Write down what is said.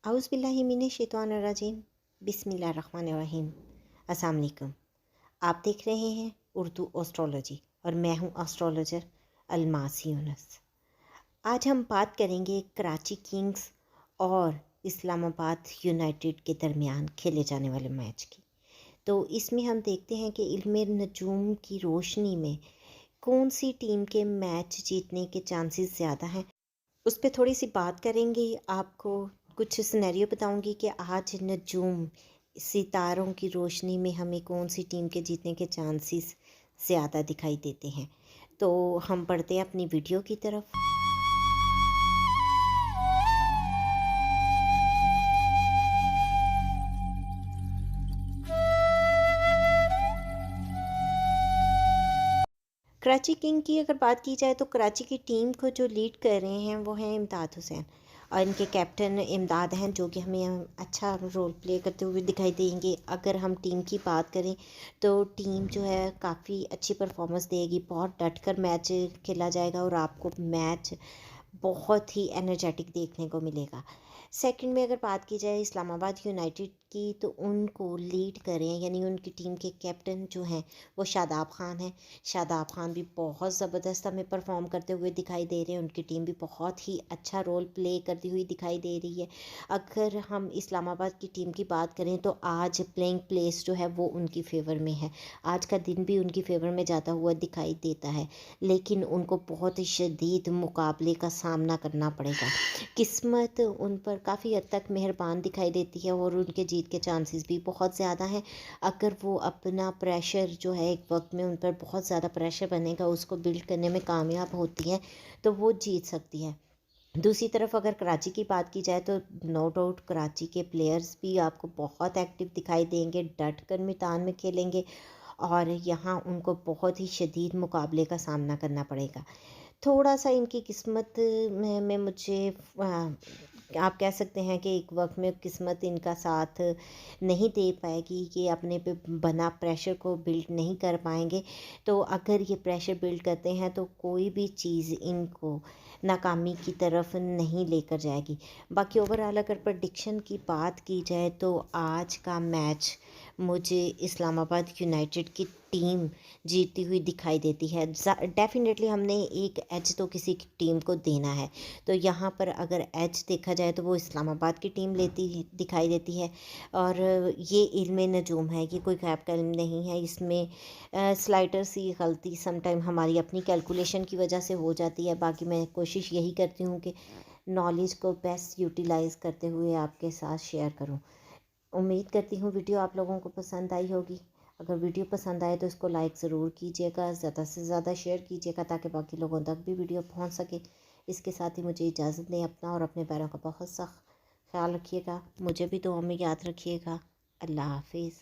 औज़ुबिल्लाहि मिनश्शैतानिर्रजीम बिस्मिल्लाहिर्रहमानिर्रहीम। अस्सलाम वालेकुम। आप देख रहे हैं उर्दू एस्ट्रोलॉजी और मैं हूं एस्ट्रोलॉजर अलमास यूनुस। आज हम बात करेंगे कराची किंग्स और इस्लामाबाद यूनाइटेड के दरमियान खेले जाने वाले मैच की। तो इसमें हम देखते हैं कि इल्मे नजूम की रोशनी में कौन सी टीम के मैच जीतने के चांसेस ज़्यादा हैं, उस पे थोड़ी सी बात करेंगे। आपको कुछ सिनेरियो बताऊंगी कि आज नजूम सितारों की रोशनी में हमें कौन सी टीम के जीतने के चांसेस ज़्यादा दिखाई देते हैं। तो हम बढ़ते हैं अपनी वीडियो की तरफ। कराची किंग की अगर बात की जाए तो कराची की टीम को जो लीड कर रहे हैं वो हैं इमदाद हुसैन और इनके कैप्टन इमदाद हैं, जो कि हमें अच्छा रोल प्ले करते हुए दिखाई देंगे। अगर हम टीम की बात करें तो टीम जो है काफ़ी अच्छी परफॉर्मेंस देगी, बहुत डट कर मैच खेला जाएगा और आपको मैच बहुत ही एनर्जेटिक देखने को मिलेगा। सेकंड में अगर बात की जाए इस्लामाबाद यूनाइटेड की, तो उनको लीड करें यानी उनकी टीम के कैप्टन जो हैं वो शादाब खान हैं। शादाब खान भी बहुत ज़बरदस्त हमें परफॉर्म करते हुए दिखाई दे रहे हैं, उनकी टीम भी बहुत ही अच्छा रोल प्ले करती हुई दिखाई दे रही है। अगर हम इस्लामाबाद की टीम की बात करें तो आज प्लेइंग प्लेस जो है वो उनकी फेवर में है, आज का दिन भी उनकी फेवर में जाता हुआ दिखाई देता है, लेकिन उनको बहुत ही शदीद मुकाबले का सामना करना पड़ेगा। किस्मत उन पर काफ़ी हद तक मेहरबान दिखाई देती है और उनके जीत के चांसेस भी बहुत ज़्यादा हैं। अगर वो अपना प्रेशर जो है, एक वक्त में उन पर बहुत ज़्यादा प्रेशर बनेगा, उसको बिल्ड करने में कामयाब होती हैं तो वो जीत सकती है। दूसरी तरफ अगर कराची की बात की जाए तो नो डाउट कराची के प्लेयर्स भी आपको बहुत एक्टिव दिखाई देंगे, डट कर मैदान में खेलेंगे और यहाँ उनको बहुत ही शदीद मुकाबले का सामना करना पड़ेगा। थोड़ा-सा इनकी किस्मत में मुझे आप कह सकते हैं कि एक वक़्त में किस्मत इनका साथ नहीं दे पाएगी, ये अपने पे बना प्रेशर को बिल्ड नहीं कर पाएँगे। तो अगर ये प्रेशर बिल्ड करते हैं तो कोई भी चीज़ इनको नाकामी की तरफ नहीं लेकर जाएगी। बाकी ओवरऑल अगर प्रेडिक्शन की बात की जाए तो आज का मैच मुझे इस्लामाबाद यूनाइटेड की टीम जीतती हुई दिखाई देती है। डेफ़िनेटली हमने एक एज तो किसी की टीम को देना है, तो यहाँ पर अगर एज देखा जाए तो वो इस्लामाबाद की टीम लेती दिखाई देती है। और ये इल्मे नजूम है, ये कोई ख़ैब का इल्म नहीं है। इसमें स्लाइटर सी गलती समटाइम हमारी अपनी कैलकुलेशन की वजह से हो जाती है। बाकी मैं कोशिश यही करती हूँ कि नॉलेज को बेस्ट यूटिलाइज़ करते हुए आपके साथ शेयर करूँ। उम्मीद करती हूँ वीडियो आप लोगों को पसंद आई होगी। अगर वीडियो पसंद आए तो इसको लाइक ज़रूर कीजिएगा, ज़्यादा से ज़्यादा शेयर कीजिएगा ताकि बाकी लोगों तक भी वीडियो पहुँच सके। इसके साथ ही मुझे इजाज़त दें, अपना और अपने पैरों का बहुत सा ख्याल रखिएगा। मुझे भी दुआ में याद रखिएगा। अल्लाह हाफिज़।